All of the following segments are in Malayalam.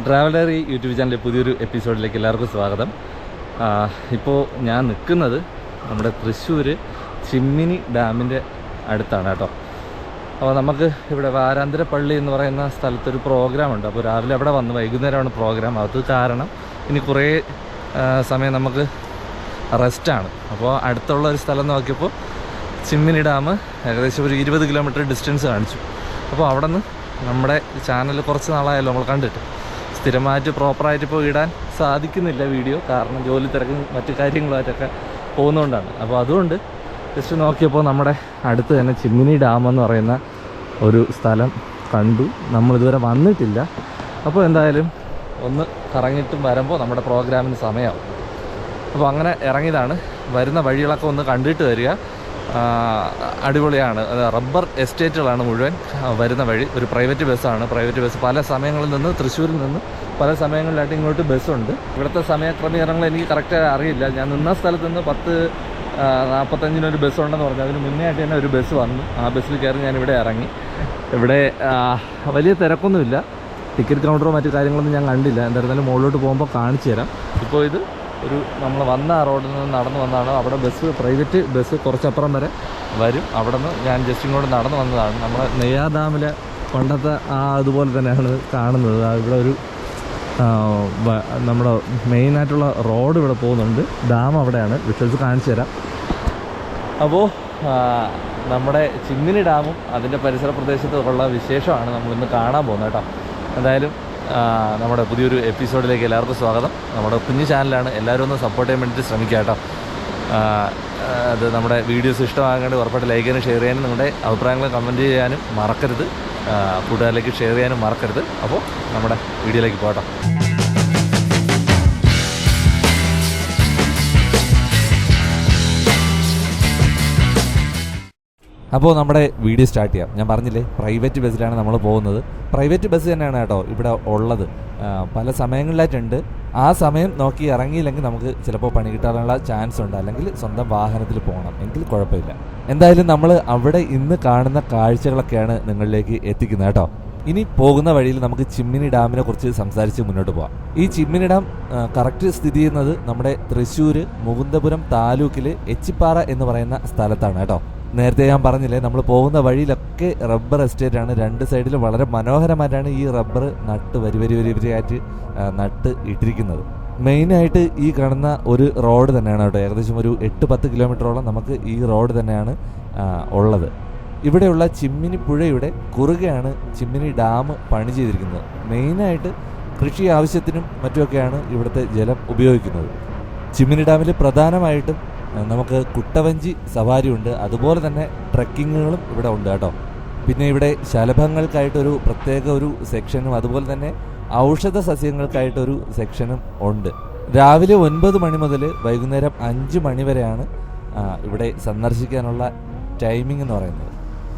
ട്രാവലറി യൂട്യൂബ് ചാനലിലെ പുതിയൊരു എപ്പിസോഡിലേക്ക് എല്ലാവർക്കും സ്വാഗതം. ഇപ്പോൾ ഞാൻ നിൽക്കുന്നത് നമ്മുടെ തൃശ്ശൂർ ചിമ്മിനി ഡാമിൻ്റെ അടുത്താണ് കേട്ടോ. അപ്പോൾ നമുക്ക് ഇവിടെ വാരാന്തരപ്പള്ളി എന്ന് പറയുന്ന സ്ഥലത്തൊരു പ്രോഗ്രാമുണ്ട്. അപ്പോൾ രാവിലെ അവിടെ വന്ന് വൈകുന്നേരമാണ് പ്രോഗ്രാം. അത് കാരണം ഇനി കുറേ സമയം നമുക്ക് റെസ്റ്റാണ്. അപ്പോൾ അടുത്തുള്ള ഒരു സ്ഥലം നോക്കിയപ്പോൾ ചിമ്മിനി ഡാം ഏകദേശം ഒരു 20 കിലോമീറ്റർ ഡിസ്റ്റൻസ് കാണിച്ചു. അപ്പോൾ അവിടെ നിന്ന് നമ്മുടെ ചാനൽ കുറച്ച് നാളായല്ലോ നമ്മൾ കണ്ടിട്ട്, സ്ഥിരമായിട്ട് പ്രോപ്പറായിട്ട് ഇപ്പോൾ ഇടാൻ സാധിക്കുന്നില്ല വീഡിയോ, കാരണം ജോലി തിരക്കും മറ്റു കാര്യങ്ങളുമായിട്ടൊക്കെ പോകുന്നതുകൊണ്ടാണ്. അപ്പോൾ അതുകൊണ്ട് ജസ്റ്റ് നോക്കിയപ്പോൾ നമ്മുടെ അടുത്ത് തന്നെ ചിമ്മിനി ഡാം എന്ന് പറയുന്ന ഒരു സ്ഥലം കണ്ടു. നമ്മളിതുവരെ വന്നിട്ടില്ല. അപ്പോൾ എന്തായാലും ഒന്ന് കറങ്ങിയിട്ടും വരുമ്പോൾ നമ്മുടെ പ്രോഗ്രാമിന് സമയമാവും. അപ്പോൾ അങ്ങനെ ഇറങ്ങിയതാണ്. വരുന്ന വഴികളൊക്കെ ഒന്ന് കണ്ടിട്ട് വരിക. അടിപൊളിയാണ്. റബ്ബർ എസ്റ്റേറ്റുകളാണ് മുഴുവൻ വരുന്ന വഴി. ഒരു പ്രൈവറ്റ് ബസ്സാണ്. പ്രൈവറ്റ് ബസ് പല സമയങ്ങളിൽ നിന്ന്, തൃശ്ശൂരിൽ നിന്ന് പല സമയങ്ങളിലായിട്ട് ഇങ്ങോട്ട് ബസ്സുണ്ട്. ഇവിടുത്തെ സമയക്രമീകരണങ്ങൾ എനിക്ക് കറക്റ്റായി അറിയില്ല. ഞാൻ നിന്ന സ്ഥലത്ത് നിന്ന് 10:45 ബസ്സുണ്ടെന്ന് പറഞ്ഞു. അതിന് മുന്നേ ആയിട്ട് തന്നെ ഒരു ബസ് വന്നു. ആ ബസ്സിൽ കയറി ഞാനിവിടെ ഇറങ്ങി. ഇവിടെ വലിയ തിരക്കൊന്നുമില്ല. ടിക്കറ്റ് കൗണ്ടറോ മറ്റു കാര്യങ്ങളൊന്നും ഞാൻ കണ്ടില്ല. എന്തായിരുന്നാലും മുകളിലോട്ട് പോകുമ്പോൾ കാണിച്ചു തരാം. ഇപ്പോൾ ഇത് നമ്മൾ വന്ന ആ റോഡിൽ നിന്ന് നടന്നു വന്നതാണ്. അവിടെ ബസ്, പ്രൈവറ്റ് ബസ് കുറച്ചപ്പുറം വരെ വരും. അവിടെ നിന്ന് ഞാൻ ജസ്റ്റ് ഇങ്ങോട്ട് നടന്നു വന്നതാണ്. നമ്മുടെ നെയ്യാർ ഡാമിലെ പണ്ടത്തെ അതുപോലെ തന്നെയാണ് കാണുന്നത്. ഇവിടെ ഒരു നമ്മുടെ മെയിനായിട്ടുള്ള റോഡ് ഇവിടെ പോകുന്നുണ്ട്. ഡാം അവിടെയാണ്. വിഷ്വൽസ് കാണിച്ചു തരാം. അപ്പോൾ നമ്മുടെ ചിമ്മിനി ഡാമും അതിൻ്റെ പരിസര പ്രദേശത്തുള്ള വിശേഷമാണ് നമ്മളിന്ന് കാണാൻ പോകുന്നത് കേട്ടോ. എന്തായാലും നമ്മുടെ പുതിയൊരു എപ്പിസോഡിലേക്ക് എല്ലാവർക്കും സ്വാഗതം. നമ്മുടെ കുഞ്ഞു ചാനലാണ്. എല്ലാവരും ഒന്ന് സപ്പോർട്ട് ചെയ്യാൻ വേണ്ടിയിട്ട് ശ്രമിക്കുക കേട്ടോ. അത് നമ്മുടെ വീഡിയോസ് ഇഷ്ടമാകാണ്ട് ഉറപ്പായിട്ട് ലൈക്ക് ചെയ്യാനും ഷെയർ ചെയ്യാനും നിങ്ങളുടെ അഭിപ്രായങ്ങൾ കമൻറ്റ് ചെയ്യാനും മറക്കരുത്. കൂട്ടുകാരിലേക്ക് ഷെയർ ചെയ്യാനും മറക്കരുത്. അപ്പോൾ നമ്മുടെ വീഡിയോയിലേക്ക് പോകട്ടോ. അപ്പോൾ നമ്മുടെ വീഡിയോ സ്റ്റാർട്ട് ചെയ്യാം. ഞാൻ പറഞ്ഞില്ലേ, പ്രൈവറ്റ് ബസ്സിലാണ് നമ്മൾ പോകുന്നത്. പ്രൈവറ്റ് ബസ് തന്നെയാണ് കേട്ടോ ഇവിടെ ഉള്ളത്. പല സമയങ്ങളിലായിട്ടുണ്ട്. ആ സമയം നോക്കി ഇറങ്ങിയില്ലെങ്കിൽ നമുക്ക് ചിലപ്പോൾ പണി കിട്ടാനുള്ള ചാൻസ് ഉണ്ട്. അല്ലെങ്കിൽ സ്വന്തം വാഹനത്തിൽ പോകണം എങ്കിൽ കുഴപ്പമില്ല. എന്തായാലും നമ്മൾ അവിടെ ഇന്ന് കാണുന്ന കാഴ്ചകളൊക്കെയാണ് നിങ്ങളിലേക്ക് എത്തിക്കുന്നത് കേട്ടോ. ഇനി പോകുന്ന വഴിയിൽ നമുക്ക് ചിമ്മിനി ഡാമിനെ കുറിച്ച് സംസാരിച്ച് മുന്നോട്ട് പോകാം. ഈ ചിമ്മിനി ഡാം കറക്റ്റ് സ്ഥിതി ചെയ്യുന്നത് നമ്മുടെ തൃശ്ശൂർ മുകുന്ദപുരം താലൂക്കിൽ എച്ചിപ്പാറ എന്ന് പറയുന്ന സ്ഥലത്താണ് കേട്ടോ. നേരത്തെ ഞാൻ പറഞ്ഞില്ലേ, നമ്മൾ പോകുന്ന വഴിയിലൊക്കെ റബ്ബർ എസ്റ്റേറ്റ് ആണ്. രണ്ട് സൈഡിലും വളരെ മനോഹരമായിട്ടാണ് ഈ റബ്ബർ വരിയായിട്ട് നട്ട് ഇട്ടിരിക്കുന്നത്. മെയിനായിട്ട് ഈ കാണുന്ന ഒരു റോഡ് തന്നെയാണ് കേട്ടോ. ഏകദേശം ഒരു 8-10 കിലോമീറ്ററോളം നമുക്ക് ഈ റോഡ് തന്നെയാണ് ഉള്ളത്. ഇവിടെയുള്ള ചിമ്മിനി പുഴയുടെ കുറുകെയാണ് ചിമ്മിനി ഡാം പണി ചെയ്തിരിക്കുന്നത്. മെയിനായിട്ട് കൃഷി ആവശ്യത്തിനും മറ്റുമൊക്കെയാണ് ഇവിടുത്തെ ജലം ഉപയോഗിക്കുന്നത്. ചിമ്മിനി ഡാമിൽ പ്രധാനമായിട്ടും നമുക്ക് കുട്ടവഞ്ചി സവാരിയുണ്ട്. അതുപോലെ തന്നെ ട്രക്കിങ്ങുകളും ഇവിടെ ഉണ്ട് കേട്ടോ. പിന്നെ ഇവിടെ ശലഭങ്ങൾക്കായിട്ടൊരു പ്രത്യേക ഒരു സെക്ഷനും അതുപോലെ തന്നെ ഔഷധ സസ്യങ്ങൾക്കായിട്ടൊരു സെക്ഷനും ഉണ്ട്. രാവിലെ 9 മണി മുതൽ വൈകുന്നേരം 5 മണി വരെയാണ് ഇവിടെ സന്ദർശിക്കാനുള്ള ടൈമിംഗ് എന്ന് പറയുന്നത്.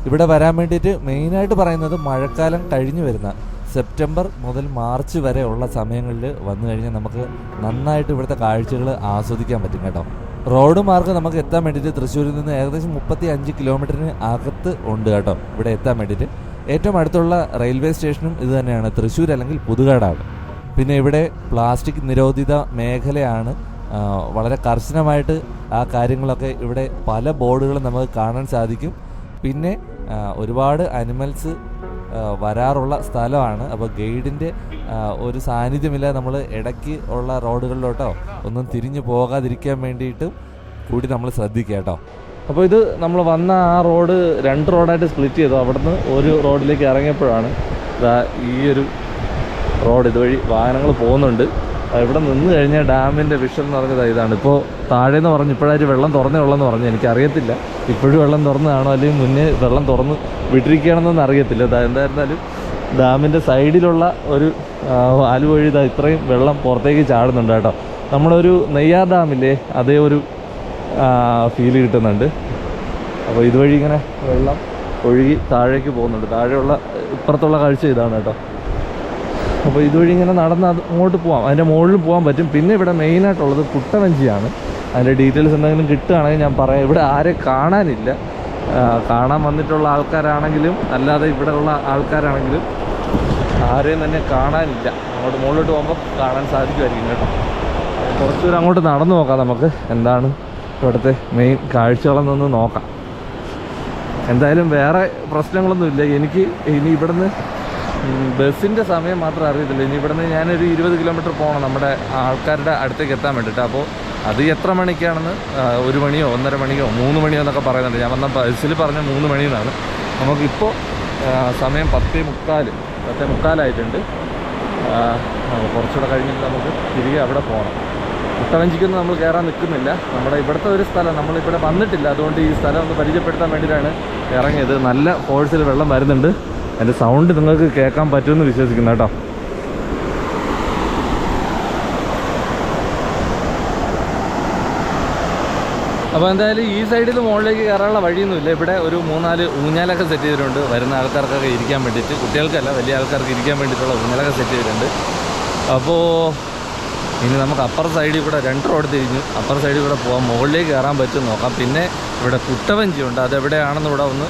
ഇവിടെ വരാൻ വേണ്ടിയിട്ട് മെയിനായിട്ട് പറയുന്നത് മഴക്കാലം കഴിഞ്ഞു വരുന്ന സെപ്റ്റംബർ മുതൽ മാർച്ച് വരെ ഉള്ള സമയങ്ങളിൽ വന്നു കഴിഞ്ഞാൽ നമുക്ക് നന്നായിട്ട് ഇവിടുത്തെ കാഴ്ചകൾ ആസ്വദിക്കാൻ പറ്റും കേട്ടോ. റോഡ് മാർഗ്ഗം നമുക്ക് എത്താൻ വേണ്ടിയിട്ട് തൃശ്ശൂരിൽ നിന്ന് ഏകദേശം 35 കിലോമീറ്ററിന് അകത്ത് ഉണ്ട് കേട്ടോ ഇവിടെ എത്താൻ വേണ്ടിയിട്ട്. ഏറ്റവും അടുത്തുള്ള റെയിൽവേ സ്റ്റേഷനും ഇത് തന്നെയാണ്, തൃശ്ശൂർ അല്ലെങ്കിൽ പുതുകാടാണ്. പിന്നെ ഇവിടെ പ്ലാസ്റ്റിക് നിരോധിത മേഖലയാണ്. വളരെ കർശനമായിട്ട് ആ കാര്യങ്ങളൊക്കെ ഇവിടെ പല ബോർഡുകളും നമുക്ക് കാണാൻ സാധിക്കും. പിന്നെ ഒരുപാട് അനിമൽസ് വരാറുള്ള സ്ഥലമാണ്. അപ്പോൾ ഗൈഡിൻ്റെ ഒരു സാന്നിധ്യമില്ല. നമ്മൾ ഇടയ്ക്ക് ഉള്ള റോഡുകളിലോട്ടോ ഒന്നും തിരിഞ്ഞു പോകാതിരിക്കാൻ വേണ്ടിയിട്ടും കൂടി നമ്മൾ ശ്രദ്ധിക്കുക കേട്ടോ. അപ്പോൾ ഇത് നമ്മൾ വന്ന ആ റോഡ് 2 റോഡായിട്ട് സ്പ്ലിറ്റ് ചെയ്തു. അവിടുന്ന് ഒരു റോഡിലേക്ക് ഇറങ്ങിയപ്പോഴാണ് ഈ ഒരു റോഡ് ഇതുവഴി വാഹനങ്ങൾ പോകുന്നുണ്ട്. ഇവിടെ നിന്ന് കഴിഞ്ഞാൽ ഡാമിൻ്റെ വിഷ്വൽ എന്ന് പറഞ്ഞത് ഇതാണ്. ഇപ്പോൾ താഴേന്ന് പറഞ്ഞു ഇപ്പോഴായിട്ട് വെള്ളം തുറന്നേ ഉള്ളെന്ന് പറഞ്ഞു. എനിക്കറിയത്തില്ല ഇപ്പോഴും വെള്ളം തുറന്നതാണോ അല്ലെങ്കിൽ മുന്നേ വെള്ളം തുറന്ന് വിട്ടിരിക്കുകയാണെന്നൊന്നും അറിയത്തില്ല. എന്തായിരുന്നാലും ഡാമിൻ്റെ സൈഡിലുള്ള ഒരു വാല് വഴി ഇത്രയും വെള്ളം പുറത്തേക്ക് ചാടുന്നുണ്ട് കേട്ടോ. നമ്മളൊരു നെയ്യാർ ഡാമില്ലേ, അതേ ഒരു ഫീൽ കിട്ടുന്നുണ്ട്. അപ്പോൾ ഇതുവഴി ഇങ്ങനെ വെള്ളം ഒഴുകി താഴേക്ക് പോകുന്നുണ്ട്. താഴെയുള്ള ഇപ്പുറത്തുള്ള കാഴ്ച ഇതാണ് കേട്ടോ. അപ്പോൾ ഇതുവഴി ഇങ്ങനെ നടന്ന് അങ്ങോട്ട് പോകാം. അതിൻ്റെ മുകളിൽ പോകാൻ പറ്റും. പിന്നെ ഇവിടെ മെയിനായിട്ടുള്ളത് കുട്ടവഞ്ചിയാണ്. അതിൻ്റെ ഡീറ്റെയിൽസ് എന്തെങ്കിലും കിട്ടുകയാണെങ്കിൽ ഞാൻ പറയാം. ഇവിടെ ആരെ കാണാനില്ല. കാണാൻ വന്നിട്ടുള്ള ആൾക്കാരാണെങ്കിലും അല്ലാതെ ഇവിടെ ഉള്ള ആൾക്കാരാണെങ്കിലും ആരെയും തന്നെ കാണാനില്ല. അങ്ങോട്ട് മുകളിലോട്ട് പോകുമ്പോൾ കാണാൻ സാധിക്കുമായിരിക്കും കേട്ടോ. കുറച്ച് ദൂരം അങ്ങോട്ട് നടന്നു നോക്കാം നമുക്ക് എന്താണ് ഇവിടുത്തെ മെയിൻ കാഴ്ചകളെന്നൊന്ന് നോക്കാം. എന്തായാലും വേറെ പ്രശ്നങ്ങളൊന്നുമില്ല. എനിക്ക് ഇനി ഇവിടുന്ന് ബസ്സിൻ്റെ സമയം മാത്രം അറിയത്തില്ല. ഇനി ഇവിടുന്ന് ഞാനൊരു 20 കിലോമീറ്റർ പോകണം നമ്മുടെ ആൾക്കാരുടെ അടുത്തേക്ക് എത്താൻ വേണ്ടിയിട്ട്. അപ്പോൾ അത് എത്ര മണിക്കാണെന്ന് 1 മണിയോ 1:30 മണിയോ 3 മണിയോ എന്നൊക്കെ പറയുന്നുണ്ട്. ഞാൻ വന്ന ബസ്സിൽ പറഞ്ഞ 3 മണിയെന്നാണ്. നമുക്കിപ്പോൾ സമയം 10:45 കുറച്ചുകൂടെ കഴിഞ്ഞിട്ട് നമുക്ക് തിരികെ അവിടെ പോകണം. കുട്ടവഞ്ചിക്കൊന്നും നമ്മൾ കയറാൻ നിൽക്കുന്നില്ല. നമ്മുടെ ഇവിടുത്തെ ഒരു സ്ഥലം നമ്മളിവിടെ വന്നിട്ടില്ല, അതുകൊണ്ട് ഈ സ്ഥലം ഒന്ന് പരിചയപ്പെടുത്താൻ വേണ്ടിയിട്ടാണ് ഇറങ്ങിയത്. നല്ല ഫോഴ്സിൽ വെള്ളം വരുന്നുണ്ട്. അതിൻ്റെ സൗണ്ട് നിങ്ങൾക്ക് കേൾക്കാൻ പറ്റുമെന്ന് വിശ്വസിക്കുന്നു കേട്ടോ. അപ്പോൾ എന്തായാലും ഈ സൈഡിൽ മുകളിലേക്ക് കയറാനുള്ള വഴിയൊന്നുമില്ല. ഇവിടെ ഒരു 3-4 ഊഞ്ഞാലൊക്കെ സെറ്റ് ചെയ്തിട്ടുണ്ട് വരുന്ന ആൾക്കാർക്കൊക്കെ ഇരിക്കാൻ വേണ്ടിയിട്ട്. കുട്ടികൾക്കല്ല, വലിയ ആൾക്കാർക്ക് ഇരിക്കാൻ വേണ്ടിയിട്ടുള്ള ഊഞ്ഞാലൊക്കെ സെറ്റ് ചെയ്തിട്ടുണ്ട്. അപ്പോൾ ഇനി നമുക്ക് അപ്പർ സൈഡിൽ കൂടെ 2 റോഡ് തിരിഞ്ഞു അപ്പർ സൈഡിൽ കൂടെ പോകാം. മുകളിലേക്ക് കയറാൻ പറ്റും നോക്കാം. പിന്നെ ഇവിടെ കുട്ടവഞ്ചിയുണ്ട്, അതെവിടെയാണെന്ന് ഇവിടെ ഒന്ന്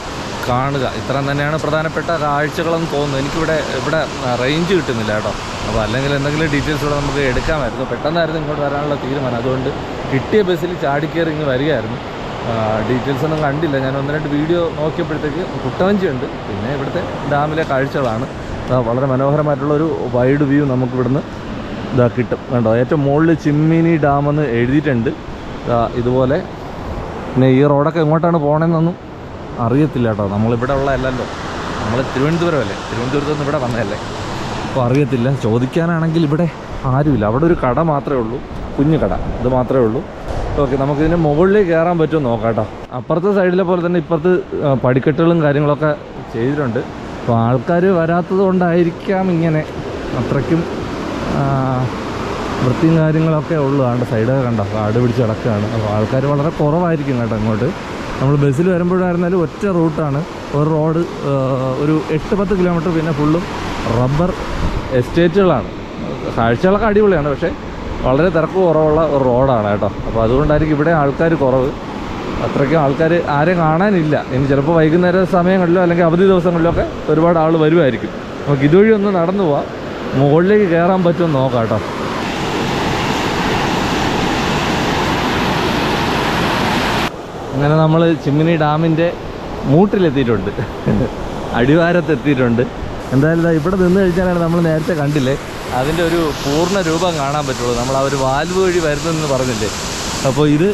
കാണുക. ഇത്രയും തന്നെയാണ് പ്രധാനപ്പെട്ട കാഴ്ചകളെന്ന് തോന്നുന്നു. ഇവിടെ റേഞ്ച് കിട്ടുന്നില്ല കേട്ടോ. അപ്പോൾ അല്ലെങ്കിൽ എന്തെങ്കിലും ഡീറ്റെയിൽസ് ഇവിടെ നമുക്ക് എടുക്കാമായിരുന്നു. പെട്ടെന്നായിരുന്നു ഇങ്ങോട്ട് വരാനുള്ള തീരുമാനം. അതുകൊണ്ട് കിട്ടിയ ബസ്സിൽ ചാടിക്കയറി ഇങ്ങ് വരികയായിരുന്നു. ഡീറ്റെയിൽസ് ഒന്നും കണ്ടില്ല. ഞാൻ 1-2 വീഡിയോ നോക്കിയപ്പോഴത്തേക്ക് കുട്ടവഞ്ചിയുണ്ട്, പിന്നെ ഇവിടുത്തെ ഡാമിലെ കാഴ്ചകളാണ്. വളരെ മനോഹരമായിട്ടുള്ളൊരു വൈഡ് വ്യൂ നമുക്കിവിടുന്ന് കിട്ടും കണ്ടോ. ഏറ്റവും മുകളിൽ ചിമ്മിനി ഡാമെന്ന് എഴുതിയിട്ടുണ്ട്. ഇതുപോലെ പിന്നെ ഈ റോഡൊക്കെ എങ്ങോട്ടാണ് പോകണമെന്നൊന്നും അറിയത്തില്ല കേട്ടോ. നമ്മളിവിടെ ഉള്ളതല്ലല്ലോ, നമ്മൾ തിരുവനന്തപുരമല്ലേ, തിരുവനന്തപുരത്ത് നിന്ന് ഇവിടെ വന്നതല്ലേ. അപ്പോൾ അറിയത്തില്ല. ചോദിക്കാനാണെങ്കിൽ ഇവിടെ ആരുമില്ല. അവിടെ ഒരു കട മാത്രമേ ഉള്ളൂ, കുഞ്ഞു കട, ഇത് മാത്രമേ ഉള്ളൂ. ഓക്കെ, നമുക്കിതിൻ്റെ മുകളിലേക്ക് കയറാൻ പറ്റുമോ നോക്കാം കേട്ടോ. അപ്പുറത്തെ സൈഡിലെ പോലെ തന്നെ ഇപ്പുറത്ത് പടിക്കെട്ടുകളും കാര്യങ്ങളൊക്കെ ചെയ്തിട്ടുണ്ട്. അപ്പോൾ ആൾക്കാർ വരാത്തത് കൊണ്ടായിരിക്കാം ഇങ്ങനെ അത്രയ്ക്കും വൃത്തിയും കാര്യങ്ങളൊക്കെ ഉള്ളൂ. ആണ്ട് സൈഡൊക്കെ കണ്ടോ, കാട് പിടിച്ച് കിടക്കുകയാണ്. അപ്പോൾ ആൾക്കാർ വളരെ കുറവായിരിക്കും കേട്ടോ ഇങ്ങോട്ട്. നമ്മൾ ബസ്സിൽ വരുമ്പോഴായിരുന്നാലും ഒറ്റ റൂട്ടാണ്, ഒരു റോഡ് ഒരു 8-10 കിലോമീറ്റർ, പിന്നെ ഫുള്ളും റബ്ബർ എസ്റ്റേറ്റുകളാണ്. കാഴ്ചകളൊക്കെ അടിപൊളിയാണ്, പക്ഷേ വളരെ തിരക്ക് കുറവുള്ള ഒരു റോഡാണ് കേട്ടോ. അപ്പോൾ അതുകൊണ്ടായിരിക്കും ഇവിടെ ആൾക്കാർ കുറവ്. അത്രയ്ക്കും ആൾക്കാർ ആരെയും കാണാനില്ല. ഇനി ചിലപ്പോൾ വൈകുന്നേര സമയങ്ങളിലോ അല്ലെങ്കിൽ അവധി ദിവസങ്ങളിലോ ഒക്കെ ഒരുപാട് ആൾ വരുമായിരിക്കും. നമുക്ക് ഇതുവഴി ഒന്ന് നടന്നു പോവാം. മുകളിലേക്ക് കയറാൻ പറ്റുമെന്ന് നോക്കാം കേട്ടോ. അങ്ങനെ നമ്മൾ ചിമ്മിനി ഡാമിൻ്റെ മൂട്ടിലെത്തിയിട്ടുണ്ട്, അടിവാരത്തെത്തിയിട്ടുണ്ട്. എന്തായാലും ഇവിടെ നിന്ന് കഴിഞ്ഞാലാണ് നമ്മൾ നേരത്തെ കണ്ടില്ലേ അതിൻ്റെ ഒരു പൂർണ്ണ രൂപം കാണാൻ പറ്റുള്ളൂ. നമ്മൾ ആ ഒരു വാൽവ് വഴി വരുന്നതെന്ന് പറഞ്ഞില്ലേ. അപ്പോൾ ഇത്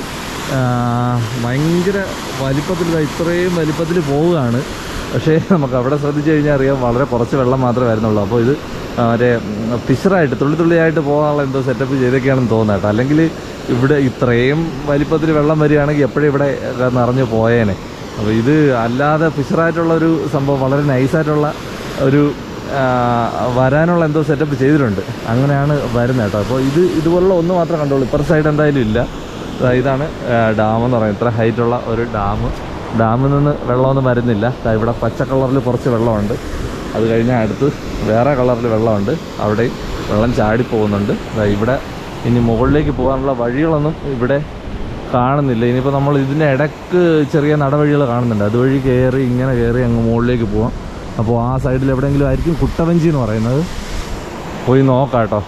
ഭയങ്കര വലിപ്പത്തിൽ, ഇത്രയും വലിപ്പത്തിൽ പോവുകയാണ്. പക്ഷേ നമുക്ക് അവിടെ ശ്രദ്ധിച്ചു കഴിഞ്ഞാൽ അറിയാം വളരെ കുറച്ച് വെള്ളം മാത്രമേ വരുന്നുള്ളൂ. അപ്പോൾ ഇത് മറ്റേ ഫിഷറായിട്ട് തുള്ളിയായിട്ട് പോകാനുള്ള എന്തോ സെറ്റപ്പ് ചെയ്തൊക്കെയാണെന്ന് തോന്നുന്നത് കേട്ടോ. അല്ലെങ്കിൽ ഇവിടെ ഇത്രയും വലിപ്പത്തിൽ വെള്ളം വരികയാണെങ്കിൽ എപ്പോഴും ഇവിടെ നിറഞ്ഞു പോയേനെ. അപ്പോൾ ഇത് അല്ലാതെ ഫിഷറായിട്ടുള്ളൊരു സംഭവം, വളരെ നൈസായിട്ടുള്ള ഒരു വരാനുള്ള എന്തോ സെറ്റപ്പ് ചെയ്തിട്ടുണ്ട്. അങ്ങനെയാണ് വരുന്നത് കേട്ടോ. അപ്പോൾ ഇതുപോലുള്ള ഒന്ന് മാത്രം കണ്ടോളൂ. ഇപ്പുറത്തെ സൈഡ് എന്തായാലും ഇല്ല. ഇതാണ് ഡാമെന്ന് പറയുന്നത്. ഇത്ര ഹൈറ്റുള്ള ഒരു ഡാമിൽ നിന്ന് വെള്ളമൊന്നും വരുന്നില്ല. ഇവിടെ പച്ച കളറിൽ കുറച്ച് വെള്ളമുണ്ട്. അത് കഴിഞ്ഞാൽ അടുത്ത് വേറെ കളറിൽ വെള്ളമുണ്ട്, അവിടെയും വെള്ളം ചാടിപ്പോകുന്നുണ്ട്. ഇവിടെ ഇനി മുകളിലേക്ക് പോകാനുള്ള വഴികളൊന്നും ഇവിടെ കാണുന്നില്ല. ഇനിയിപ്പോൾ നമ്മൾ ഇതിൻ്റെ ഇടയ്ക്ക് ചെറിയ നടവഴികൾ കാണുന്നുണ്ട്, അതുവഴി ഇങ്ങനെ കയറി അങ്ങ് മുകളിലേക്ക് പോവാം. അപ്പോൾ ആ സൈഡിൽ എവിടെയെങ്കിലും ആയിരിക്കും കുട്ടവഞ്ചി എന്ന് പറയുന്നത്. പോയി നോക്കാം കേട്ടോ.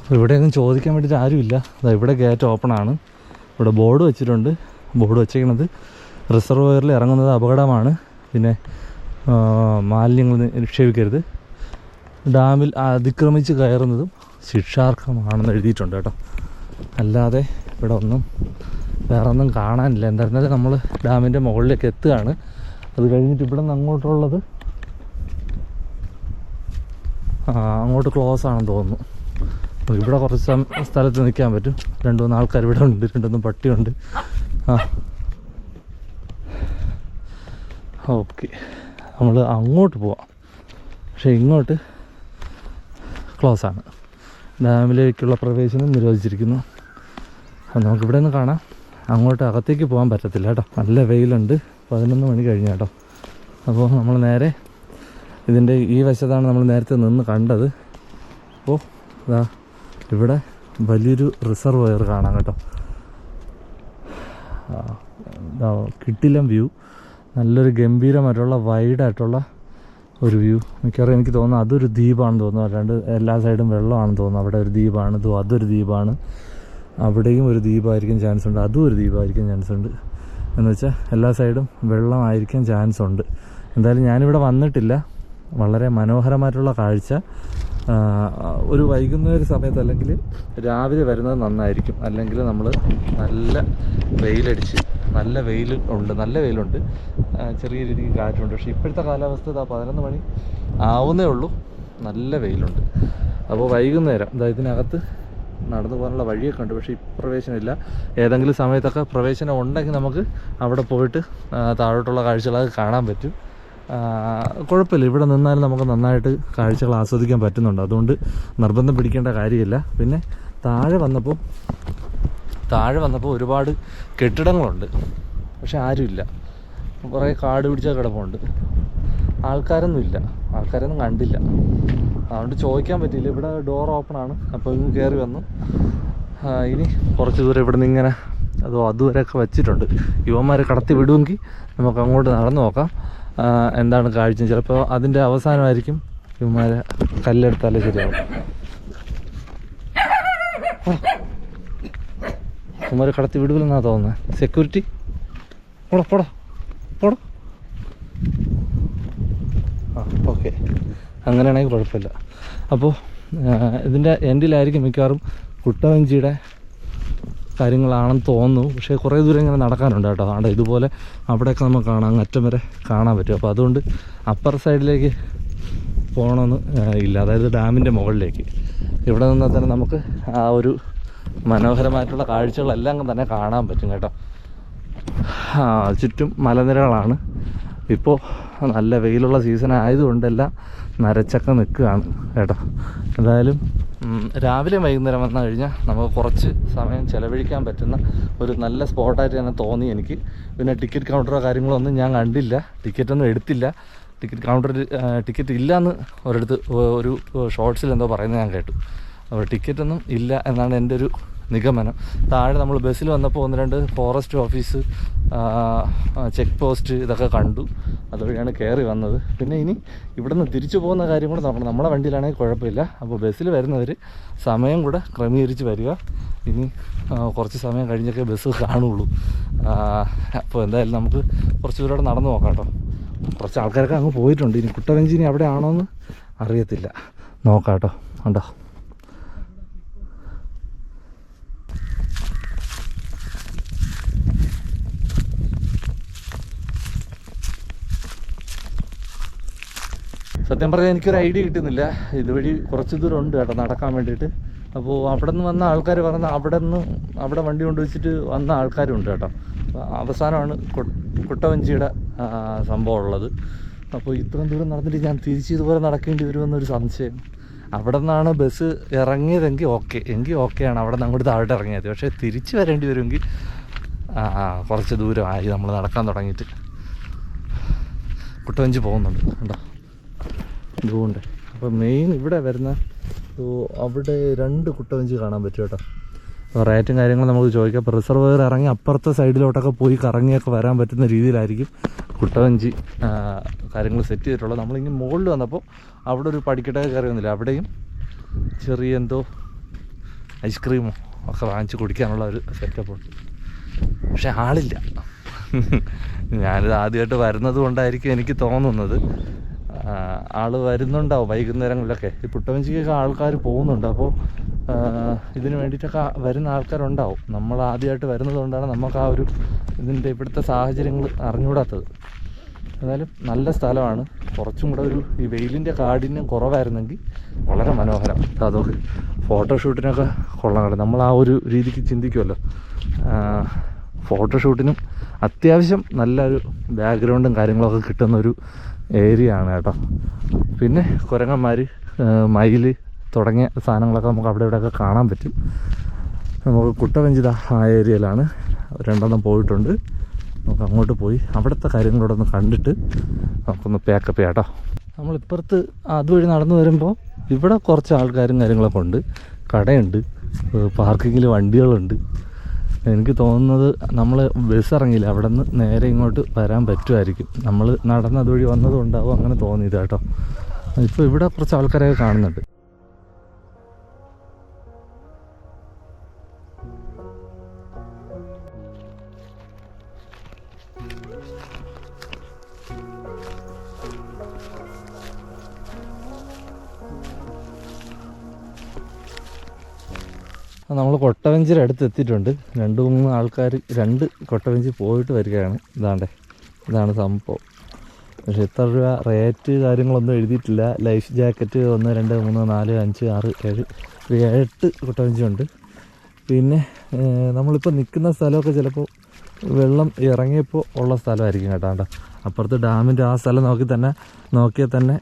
അപ്പോൾ ഇവിടെയൊന്നും ചോദിക്കാൻ വേണ്ടിയിട്ട് ആരുമില്ല. ഇവിടെ ഗേറ്റ് ഓപ്പണാണ്. ഇവിടെ ബോർഡ് വെച്ചിട്ടുണ്ട്. ബോർഡ് വെച്ചേക്കുന്നത് റിസർവോയറിൽ ഇറങ്ങുന്നത് അപകടമാണ്, പിന്നെ മാലിന്യങ്ങൾ നിക്ഷേപിക്കരുത്, ഡാമിൽ അതിക്രമിച്ച് കയറുന്നതും ശിക്ഷാർഹമാണെന്ന് എഴുതിയിട്ടുണ്ട് കേട്ടോ. അല്ലാതെ ഇവിടെ ഒന്നും വേറെ ഒന്നും കാണാനില്ല. എന്തായിരുന്നാലും നമ്മൾ ഡാമിൻ്റെ മുകളിലേക്ക് എത്തുകയാണ്. അത് കഴിഞ്ഞിട്ട് ഇവിടെ നിന്ന് അങ്ങോട്ടുള്ളത് അങ്ങോട്ട് ക്ലോസ് ആണെന്ന് തോന്നുന്നു. അപ്പോൾ ഇവിടെ കുറച്ച് സ്ഥലത്ത് നിൽക്കാൻ പറ്റും. 2-3 ആൾക്കാർ ഇവിടെ ഉണ്ട്, 2-3 പട്ടിയുണ്ട്. ഓക്കെ, നമ്മൾ അങ്ങോട്ട് പോവാം. പക്ഷേ ഇങ്ങോട്ട് ക്ലോസ് ആണ്. ഡാമിലേക്കുള്ള പ്രവേശനം നിരോധിച്ചിരിക്കുന്നു. അപ്പോൾ നമുക്കിവിടെ നിന്ന് കാണാം. അങ്ങോട്ട് അകത്തേക്ക് പോകാൻ പറ്റത്തില്ല കേട്ടോ, നല്ല വെയിലുണ്ട്. 11 മണി കഴിഞ്ഞ കേട്ടോ. അപ്പോൾ നമ്മൾ നേരെ ഇതിൻ്റെ ഈ വശത്താണ് നമ്മൾ നേരത്തെ നിന്ന് കണ്ടത്. അപ്പോൾ ഇതാ ഇവിടെ വലിയൊരു റിസർവോയർ കാണാം കേട്ടോ. കിട്ടില്ലം വ്യൂ, നല്ലൊരു ഗംഭീരമായിട്ടുള്ള വൈഡായിട്ടുള്ള ഒരു വ്യൂ. മിക്കവാറും എനിക്ക് തോന്നുന്നു അതൊരു ദ്വീപാണെന്ന് തോന്നുന്നു. രണ്ട് എല്ലാ സൈഡും വെള്ളമാണെന്ന് തോന്നുന്നു. അവിടെ ഒരു ദ്വീപാണ്, അതൊരു ദ്വീപാണ്. അവിടെയും ഒരു ദ്വീപായിരിക്കും ചാൻസ് ഉണ്ട്, അതും ഒരു ദ്വീപായിരിക്കും ചാൻസ് ഉണ്ട്. എന്ന് വെച്ചാൽ എല്ലാ സൈഡും വെള്ളമായിരിക്കാൻ ചാൻസ് ഉണ്ട്. എന്തായാലും ഞാനിവിടെ വന്നിട്ടില്ല. വളരെ മനോഹരമായിട്ടുള്ള കാഴ്ച. ഒരു വൈകുന്നേര സമയത്ത് അല്ലെങ്കിൽ രാവിലെ വരുന്നത് നന്നായിരിക്കും. അല്ലെങ്കിൽ നമ്മൾ നല്ല വെയിലടിച്ച് നല്ല വെയിലുണ്ട്, ചെറിയ രീതിക്ക് കാറ്റുണ്ട്. പക്ഷേ ഇപ്പോഴത്തെ കാലാവസ്ഥ 11 മണി ആവുന്നേ ഉള്ളൂ, നല്ല വെയിലുണ്ട്. അപ്പോൾ വൈകുന്നേരം ഇതിനകത്ത് നടന്നു പോകാനുള്ള വഴിയൊക്കെ ഉണ്ട്, പക്ഷേ പ്രവേശനമില്ല. ഏതെങ്കിലും സമയത്തൊക്കെ പ്രവേശനം ഉണ്ടെങ്കിൽ നമുക്ക് അവിടെ പോയിട്ട് താഴോട്ടുള്ള കാഴ്ചകളൊക്കെ കാണാൻ പറ്റും. കുഴപ്പമില്ല, ഇവിടെ നിന്നാലും നമുക്ക് നന്നായിട്ട് കാഴ്ചകൾ ആസ്വദിക്കാൻ പറ്റുന്നുണ്ട്. അതുകൊണ്ട് നിർബന്ധം പിടിക്കേണ്ട കാര്യമില്ല. പിന്നെ താഴെ വന്നപ്പോൾ ഒരുപാട് കെട്ടിടങ്ങളുണ്ട്, പക്ഷെ ആരുമില്ല. കുറേ കാട് പിടിച്ച കിടപ്പുണ്ട്, ആൾക്കാരൊന്നും കണ്ടില്ല. അതുകൊണ്ട് ചോദിക്കാൻ പറ്റിയില്ല. ഇവിടെ ഡോർ ഓപ്പൺ ആണ്. അപ്പോൾ ഇങ്ങ് കയറി വന്നു. ഇനി കുറച്ച് ദൂരം ഇവിടെ നിന്ന് ഇങ്ങനെ അതുവരെയൊക്കെ വെച്ചിട്ടുണ്ട്. യുവന്മാരെ കടത്തി വിടുമെങ്കിൽ നമുക്ക് അങ്ങോട്ട് നടന്നു നോക്കാം എന്താണ് കാഴ്ച. ചിലപ്പോൾ അതിൻ്റെ അവസാനമായിരിക്കും യുവന്മാരെ കല്ലെടുത്താലേ ശരിയാവും. യുവന്മാരെ കടത്തി വിടുമെന്നാണ് തോന്നുന്നത്. സെക്യൂരിറ്റി പോടോ. ഓക്കെ, അങ്ങനെയാണെങ്കിൽ കുഴപ്പമില്ല. അപ്പോൾ ഇതിൻ്റെ എൻഡിലായിരിക്കും മിക്കവാറും കുട്ടവഞ്ചിയുടെ കാര്യങ്ങളാണെന്ന് തോന്നുന്നു. പക്ഷേ കുറേ ദൂരം ഇങ്ങനെ നടക്കാനുണ്ട് കേട്ടോ. അവിടെ ഇതുപോലെ അവിടെയൊക്കെ നമുക്ക് കാണാം, അങ്ങറ്റം വരെ കാണാൻ പറ്റും. അപ്പോൾ അതുകൊണ്ട് അപ്പർ സൈഡിലേക്ക് പോകണമെന്ന് ഇല്ല, അതായത് ഡാമിൻ്റെ മുകളിലേക്ക്. ഇവിടെ നിന്നാൽ തന്നെ നമുക്ക് ആ ഒരു മനോഹരമായിട്ടുള്ള കാഴ്ചകളെല്ലാം തന്നെ കാണാൻ പറ്റും കേട്ടോ. ചുറ്റും മലനിരകളാണ്. ഇപ്പോൾ നല്ല വെയിലുള്ള സീസൺ ആയതുകൊണ്ടെല്ലാം നരച്ചൊക്കെ നിൽക്കുകയാണ് കേട്ടോ. എന്തായാലും രാവിലെ വൈകുന്നേരം വന്നു കഴിഞ്ഞാൽ നമുക്ക് കുറച്ച് സമയം ചിലവഴിക്കാൻ പറ്റുന്ന ഒരു നല്ല സ്പോട്ടായിട്ട് തന്നെ തോന്നി എനിക്ക്. പിന്നെ ടിക്കറ്റ് കൗണ്ടറോ കാര്യങ്ങളോ ഒന്നും ഞാൻ കണ്ടില്ല, ടിക്കറ്റൊന്നും എടുത്തില്ല. ടിക്കറ്റ് ഇല്ലയെന്ന് ഒരു ഷോർട്സിൽ എന്തോ പറയുന്നത് ഞാൻ കേട്ടു. അപ്പോൾ ടിക്കറ്റൊന്നും ഇല്ല എന്നാണ് എൻ്റെ ഒരു നിഗമനം. താഴെ നമ്മൾ ബസ്സിൽ വന്നപ്പോൾ 1-2 ഫോറസ്റ്റ് ഓഫീസ്, ചെക്ക് പോസ്റ്റ് ഇതൊക്കെ കണ്ടു. അതുവഴിയാണ് കയറി വന്നത്. പിന്നെ ഇനി ഇവിടെ നിന്ന് തിരിച്ചു പോകുന്ന കാര്യം കൂടെ നോക്കണം. നമ്മളെ വണ്ടിയിലാണെങ്കിൽ കുഴപ്പമില്ല. അപ്പോൾ ബസ്സിൽ വരുന്നവർ സമയം കൂടെ ക്രമീകരിച്ച് വരിക. ഇനി കുറച്ച് സമയം കഴിഞ്ഞൊക്കെ ബസ് കാണുള്ളൂ. അപ്പോൾ എന്തായാലും നമുക്ക് കുറച്ച് ദൂരം നടന്നു നോക്കാം കേട്ടോ. കുറച്ച് ആൾക്കാരൊക്കെ അങ്ങ് പോയിട്ടുണ്ട്. ഇനി കുട്ടവഞ്ചി അവിടെ ആണോ എന്ന് അറിയത്തില്ല, നോക്കാം കേട്ടോ. ഉണ്ടോ സത്യം പറഞ്ഞാൽ എനിക്കൊരു ഐഡിയ കിട്ടുന്നില്ല. ഇതുവഴി കുറച്ച് ദൂരം ഉണ്ട് കേട്ടോ നടക്കാൻ വേണ്ടിയിട്ട്. അപ്പോൾ അവിടെ നിന്ന് വന്ന ആൾക്കാർ പറഞ്ഞാൽ അവിടെ വണ്ടി കൊണ്ടുവച്ചിട്ട് വന്ന ആൾക്കാരുണ്ട് കേട്ടോ. അവസാനമാണ് കുട്ടവഞ്ചിയുടെ സംഭവം ഉള്ളത്. അപ്പോൾ ഇത്രയും ദൂരം നടന്നിട്ട് ഞാൻ തിരിച്ച് ഇതുപോലെ നടക്കേണ്ടി വരുമെന്നൊരു സംശയം. അവിടെ നിന്നാണ് ബസ് ഇറങ്ങിയതെങ്കിൽ ഓക്കെയാണ്, അവിടെ നിന്ന് അങ്ങോട്ട് താഴോട്ട് ഇറങ്ങിയത്. പക്ഷേ തിരിച്ച് വരേണ്ടി വരുമെങ്കിൽ കുറച്ച് ദൂരമായി നമ്മൾ നടക്കാൻ തുടങ്ങിയിട്ട്. കുട്ടവഞ്ചി പോകുന്നുണ്ട് കണ്ടോ, ഇതുകൊണ്ട്. അപ്പോൾ മെയിൻ ഇവിടെ വരുന്ന അവിടെ 2 കുട്ടവഞ്ചി കാണാൻ പറ്റും കേട്ടോ. റേറ്റും കാര്യങ്ങളും നമുക്ക് ചോദിക്കാം. അപ്പോൾ റിസർവോയർ ഇറങ്ങി അപ്പുറത്തെ സൈഡിലോട്ടൊക്കെ പോയി കറങ്ങിയൊക്കെ വരാൻ പറ്റുന്ന രീതിയിലായിരിക്കും കുട്ടവഞ്ചി കാര്യങ്ങൾ സെറ്റ് ചെയ്തിട്ടുള്ളത്. നമ്മളിങ്ങനെ മുകളിൽ വന്നപ്പോൾ അവിടെ ഒരു പടിക്കെട്ടൊക്കെ കയറി വന്നില്ല, അവിടെയും ചെറിയ എന്തോ ഐസ്ക്രീമോ ഒക്കെ വാങ്ങിച്ച് കുടിക്കാനുള്ള ഒരു സെറ്റപ്പ് ഉണ്ട്. പക്ഷെ ആളില്ല. ഞാനിത് ആദ്യമായിട്ട് വരുന്നത് കൊണ്ടായിരിക്കും എനിക്ക് തോന്നുന്നത്. ആൾ വരുന്നുണ്ടാവും വൈകുന്നേരങ്ങളിലൊക്കെ. ഈ കുട്ടവഞ്ചിക്കൊക്കെ ആൾക്കാർ പോകുന്നുണ്ട്. അപ്പോൾ ഇതിന് വേണ്ടിയിട്ടൊക്കെ വരുന്ന ആൾക്കാരുണ്ടാവും. നമ്മൾ ആദ്യമായിട്ട് വരുന്നത് കൊണ്ടാണ് നമുക്ക് ആ ഒരു ഇതിൻ്റെ ഇവിടുത്തെ സാഹചര്യങ്ങൾ അറിഞ്ഞുകൂടാത്തത്. എന്നാലും നല്ല സ്ഥലമാണ്. കുറച്ചും കൂടെ ഈ വെയിലിൻ്റെ കാഠിന്യം കുറവായിരുന്നെങ്കിൽ വളരെ മനോഹരം. അതൊക്കെ ഫോട്ടോഷൂട്ടിനൊക്കെ കൊള്ളാം. നമ്മൾ ആ ഒരു രീതിക്ക് ചിന്തിക്കുമല്ലോ. ഫോട്ടോഷൂട്ടിനും അത്യാവശ്യം നല്ലൊരു ബാക്ക്ഗ്രൗണ്ടും കാര്യങ്ങളൊക്കെ കിട്ടുന്നൊരു ഏരിയ ആണ് കേട്ടോ. പിന്നെ കുരങ്ങന്മാർ, മയിൽ തുടങ്ങിയ സാധനങ്ങളൊക്കെ നമുക്ക് അവിടെ ഇവിടെയൊക്കെ കാണാൻ പറ്റും. നമുക്ക് കുട്ടവഞ്ചിത ആ ഏരിയയിലാണ് 2 പോയിട്ടുണ്ട്. നമുക്ക് അങ്ങോട്ട് പോയി അവിടുത്തെ കാര്യങ്ങളോടെ ഒന്ന് കണ്ടിട്ട് നമുക്കൊന്ന് പാക്കപ്പ് ചെയ്യാം കേട്ടോ. നമ്മളിപ്പുറത്ത് അതുവഴി നടന്നു വരുമ്പോൾ ഇവിടെ കുറച്ച് ആൾക്കാരും കാര്യങ്ങളൊക്കെ ഉണ്ട്, കടയുണ്ട്, പാർക്കിങ്ങിൽ വണ്ടികളുണ്ട്. എനിക്ക് തോന്നുന്നത് നമ്മൾ ബസ് ഇറങ്ങിയില്ല, അവിടെ നിന്ന് നേരെ ഇങ്ങോട്ട് വരാൻ പറ്റുമായിരിക്കും. നമ്മൾ നടന്ന് അതുവഴി വന്നതുകൊണ്ടാവും അങ്ങനെ തോന്നിയത് കേട്ടോ. ഇപ്പോൾ ഇവിടെ കുറച്ച് ആൾക്കാരൊക്കെ കാണുന്നുണ്ട്. നമ്മൾ കൊട്ടവഞ്ചിയുടെ അടുത്ത് എത്തിയിട്ടുണ്ട്. 2-3 ആൾക്കാർ 2 കൊട്ടവഞ്ചി പോയിട്ട് വരികയാണ്. ഇതാണ് സംഭവം. പക്ഷെ എത്ര രൂപ റേറ്റ് കാര്യങ്ങളൊന്നും എഴുതിയിട്ടില്ല. Life jacket 1 2 3 4 5 6 7 8 കൊട്ടവഞ്ചിയുണ്ട്. പിന്നെ നമ്മളിപ്പോൾ നിൽക്കുന്ന സ്ഥലമൊക്കെ ചിലപ്പോൾ വെള്ളം ഇറങ്ങിയപ്പോൾ ഉള്ള സ്ഥലമായിരിക്കും കേട്ടോ. അപ്പുറത്ത് ഡാമിൻ്റെ ആ സ്ഥലം നോക്കിയാൽ തന്നെ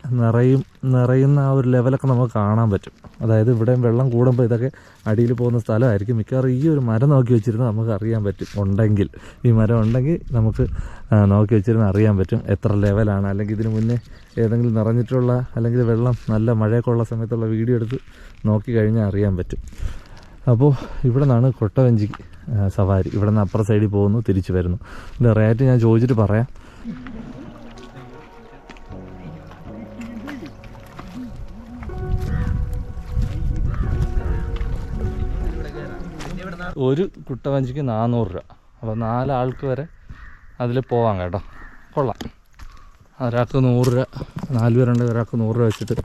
നിറയുന്ന ആ ഒരു ലെവലൊക്കെ നമുക്ക് കാണാൻ പറ്റും. അതായത് ഇവിടെ വെള്ളം കൂടുമ്പോൾ ഇതൊക്കെ അടിയിൽ പോകുന്ന സ്ഥലമായിരിക്കും. മിക്കവാറും ഈ ഒരു മരം നോക്കി വെച്ചിരുന്നാൽ നമുക്ക് അറിയാൻ പറ്റും. ഉണ്ടെങ്കിൽ ഈ മരം ഉണ്ടെങ്കിൽ നമുക്ക് നോക്കി വെച്ചിരുന്നാൽ അറിയാൻ പറ്റും എത്ര ലെവലാണ്. അല്ലെങ്കിൽ ഇതിന് മുന്നേ ഏതെങ്കിലും നിറഞ്ഞിട്ടുള്ള അല്ലെങ്കിൽ വെള്ളം നല്ല മഴയൊക്കെ ഉള്ള സമയത്തുള്ള വീഡിയോ എടുത്ത് നോക്കി കഴിഞ്ഞാൽ അറിയാൻ പറ്റും. അപ്പോൾ ഇവിടെ നിന്നാണ് കൊട്ടവഞ്ചി സവാരി. ഇവിടെ നിന്ന് അപ്പുറ സൈഡിൽ പോകുന്നു, തിരിച്ചു വരുന്നു. ഇതിൻ്റെ റേറ്റ് ഞാൻ ചോദിച്ചിട്ട് പറയാം. ഒരു കുട്ടവഞ്ചിക്ക് 400 രൂപ. അപ്പോൾ 4 ആൾക്ക് വരെ അതിൽ പോവാം കേട്ടോ. കൊള്ളാം. ഒരാൾക്ക് 100 രൂപ, 4 പേരുണ്ട്, ഒരാൾക്ക് 100 രൂപ വെച്ചിട്ട്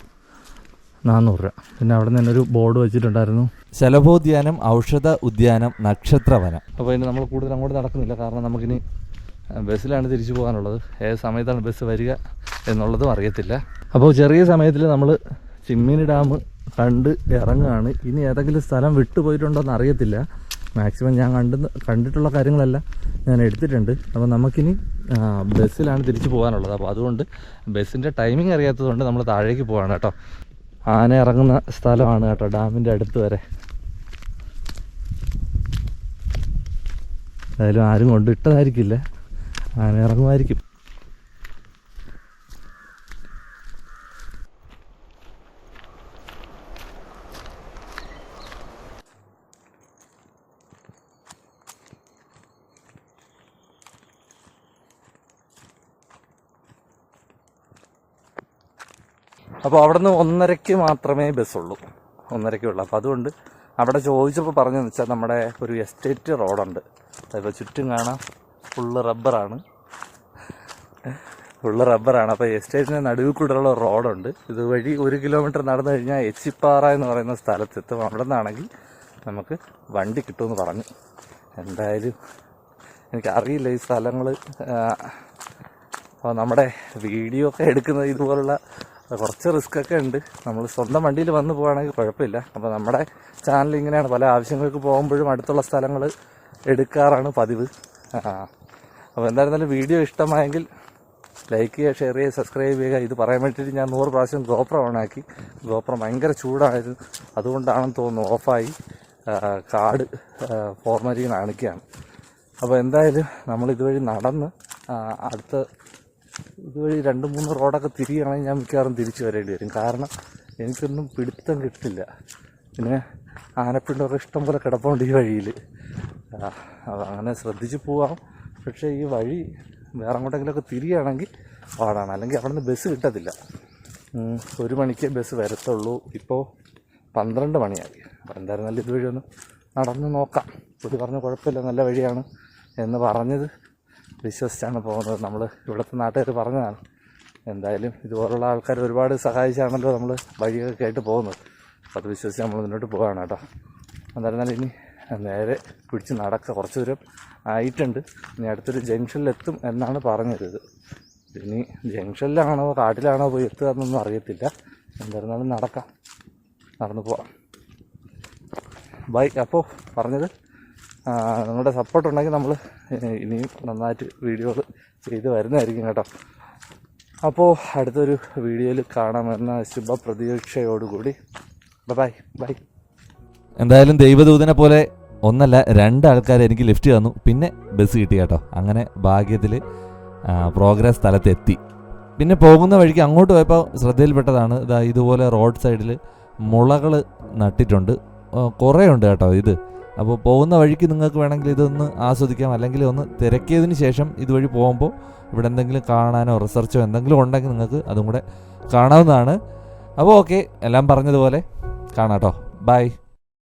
400 രൂപ. പിന്നെ അവിടെ നിന്ന് തന്നെ ഒരു ബോർഡ് വെച്ചിട്ടുണ്ടായിരുന്നു, ശലഭോദ്യാനം, ഔഷധ ഉദ്യാനം, നക്ഷത്രവനം. അപ്പോൾ ഇനി നമ്മൾ കൂടുതൽ അങ്ങോട്ട് നടക്കുന്നില്ല, കാരണം നമുക്കിനി ബസ്സിലാണ് തിരിച്ചു പോകാനുള്ളത്. ഏത് സമയത്താണ് ബസ് വരിക എന്നുള്ളതും അറിയത്തില്ല. അപ്പോൾ ചെറിയ സമയത്തിൽ നമ്മൾ ചിമ്മിനി ഡാം കണ്ട് ഇറങ്ങുകയാണ്. ഇനി ഏതെങ്കിലും സ്ഥലം വിട്ടുപോയിട്ടുണ്ടോയെന്ന് അറിയത്തില്ല. മാക്സിമം ഞാൻ കണ്ടിട്ടുള്ള കാര്യങ്ങളെല്ലാം ഞാൻ എടുത്തിട്ടുണ്ട്. അപ്പോൾ നമുക്കിനി ബസ്സിലാണ് തിരിച്ചു പോകാനുള്ളത്. അപ്പോൾ അതുകൊണ്ട് ബസ്സിൻ്റെ ടൈമിംഗ് അറിയാത്തതുകൊണ്ട് നമ്മൾ താഴേക്ക് പോവാണ് കേട്ടോ. ആന ഇറങ്ങുന്ന സ്ഥലമാണ് കേട്ടോ, ഡാമിൻ്റെ അടുത്ത് വരെ. എന്തായാലും ആരും കൊണ്ടിട്ടതായിരിക്കില്ല, ആന ഇറങ്ങുമായിരിക്കും. അപ്പോൾ അവിടെ നിന്ന് 1:30 മാത്രമേ ബസ്സുള്ളൂ, 1:30 അപ്പോൾ അതുകൊണ്ട് അവിടെ ചോദിച്ചപ്പോൾ പറഞ്ഞതെന്ന് വെച്ചാൽ നമ്മുടെ ഒരു എസ്റ്റേറ്റ് റോഡുണ്ട്. അതിപ്പോൾ ചുറ്റും കാണാം ഫുള്ള് റബ്ബറാണ്. അപ്പോൾ എസ്റ്റേറ്റിൻ്റെ നടുവിൽ കൂടെയുള്ള റോഡുണ്ട്. ഇതുവഴി 1 കിലോമീറ്റർ നടന്നു കഴിഞ്ഞാൽ എച്ചിപ്പാറ എന്ന് പറയുന്ന സ്ഥലത്തെത്തും. അവിടെ നിന്നാണെങ്കിൽ നമുക്ക് വണ്ടി കിട്ടുമെന്ന് പറഞ്ഞു. എന്തായാലും എനിക്കറിയില്ല ഈ സ്ഥലങ്ങൾ. അപ്പോൾ നമ്മുടെ വീഡിയോ ഒക്കെ എടുക്കുന്നത് ഇതുപോലുള്ള കുറച്ച് റിസ്ക്കൊക്കെ ഉണ്ട്. നമ്മൾ സ്വന്തം വണ്ടിയിൽ വന്ന് പോവുകയാണെങ്കിൽ കുഴപ്പമില്ല. അപ്പോൾ നമ്മുടെ ചാനൽ ഇങ്ങനെയാണ്, പല ആവശ്യങ്ങൾക്ക് പോകുമ്പോഴും അടുത്തുള്ള സ്ഥലങ്ങൾ എടുക്കാറാണ് പതിവ്. അപ്പോൾ എന്തായിരുന്നാലും വീഡിയോ ഇഷ്ടമായെങ്കിൽ ലൈക്ക് ചെയ്യുക, ഷെയർ ചെയ്യുക, സബ്സ്ക്രൈബ് ചെയ്യുക. ഇത് പറയാൻ വേണ്ടിയിട്ട് ഞാൻ 100 പ്രാവശ്യം ഗോപ്രോ ഓണാക്കി. ഗോപ്രോ ഭയങ്കര ചൂടായിരുന്നു, അതുകൊണ്ടാണെന്ന് തോന്നുന്നു ഓഫായി. കാർഡ് ഫോർമാറ്റിങ് കാണിക്കുകയാണ്. അപ്പോൾ എന്തായാലും നമ്മൾ ഇതുവഴി നടന്ന് ഇതുവഴി 2-3 റോഡൊക്കെ തിരിയുകയാണെങ്കിൽ ഞാൻ മിക്കവാറും തിരിച്ചു വരേണ്ടി വരും. കാരണം എനിക്കൊന്നും പിടുത്തം കിട്ടില്ല. പിന്നെ ആനപ്പിണ്ടൊക്കെ ഇഷ്ടം പോലെ കിടപ്പുണ്ട് ഈ വഴിയിൽ. അങ്ങനെ ശ്രദ്ധിച്ച് പോവാം. പക്ഷേ ഈ വഴി വേറെ അങ്ങോട്ടെങ്കിലുമൊക്കെ തിരിയുകയാണെങ്കിൽ പാടാണ്. അല്ലെങ്കിൽ അവിടെ നിന്ന് ബസ് കിട്ടത്തില്ല. 1 മണിക്ക് ബസ് വരത്തുള്ളൂ. ഇപ്പോൾ 12 മണിയായി. അപ്പോൾ എന്തായിരുന്നാലും ഇതുവഴി ഒന്ന് നടന്ന് നോക്കാം. പുള്ളി പറഞ്ഞ കുഴപ്പമില്ല, നല്ല വഴിയാണ് എന്ന് പറഞ്ഞത് വിശ്വസിച്ചാണ് പോകുന്നത്. നമ്മൾ ഇവിടുത്തെ നാട്ടുകാർ പറഞ്ഞതാണ്. എന്തായാലും ഇതുപോലുള്ള ആൾക്കാർ ഒരുപാട് സഹായിച്ചാണല്ലോ നമ്മൾ വഴിയൊക്കെ കേട്ട് പോകുന്നത്. അപ്പോൾ അത് വിശ്വസിച്ച് നമ്മൾ മുന്നോട്ട് പോവുകയാണ് കേട്ടോ. എന്തായിരുന്നാലും ഇനി നേരെ പിടിച്ച് നടക്കുക. കുറച്ച് ദൂരം ആയിട്ടുണ്ട്. ഇനി അടുത്തൊരു ജംഗ്ഷനിലെത്തും എന്നാണ് പറഞ്ഞത്. ഇനി ജംഗ്ഷനിലാണോ കാട്ടിലാണോ പോയി എത്തുക എന്നൊന്നും അറിയത്തില്ല. എന്തായിരുന്നാലും നടന്നു പോവാം. ബൈ. അപ്പോൾ പറഞ്ഞത് നിങ്ങളുടെ സപ്പോർട്ട് ഉണ്ടെങ്കിൽ നമ്മൾ ഇനിയും നന്നായിട്ട് വീഡിയോകൾ ചെയ്ത് വരുന്നതായിരിക്കും കേട്ടോ. അപ്പോൾ അടുത്തൊരു വീഡിയോയിൽ കാണാമെന്ന ശുഭപ്രതീക്ഷയോടുകൂടി ബൈ ബൈ. എന്തായാലും ദൈവദൂതനെ പോലെ ഒന്നല്ല 2 ആൾക്കാർ എനിക്ക് ലിഫ്റ്റ് തന്നു, പിന്നെ ബസ് കിട്ടി കേട്ടോ. അങ്ങനെ ഭാഗ്യത്തിൽ പ്രോഗ്രസ് സ്ഥലത്തെത്തി. പിന്നെ പോകുന്ന വഴിക്ക് അങ്ങോട്ട് പോയപ്പോൾ ശ്രദ്ധയിൽപ്പെട്ടതാണ് ഇതുപോലെ റോഡ് സൈഡിൽ മുളകൾ നട്ടിട്ടുണ്ട്, കുറേ ഉണ്ട് കേട്ടോ ഇത്. അപ്പോൾ പോകുന്ന വഴിക്ക് നിങ്ങൾക്ക് വേണമെങ്കിൽ ഇതൊന്ന് ആസ്വദിക്കാം, അല്ലെങ്കിൽ ഒന്ന് തിരക്കിയതിന് ശേഷം ഇതുവഴി പോകുമ്പോൾ ഇവിടെ എന്തെങ്കിലും കാണാനോ റിസർച്ചോ എന്തെങ്കിലും ഉണ്ടെങ്കിൽ നിങ്ങൾക്ക് അതും കൂടെ കാണാവുന്നതാണ്. അപ്പോൾ ഓക്കെ, എല്ലാം പറഞ്ഞതുപോലെ കാണാം കേട്ടോ. ബൈ.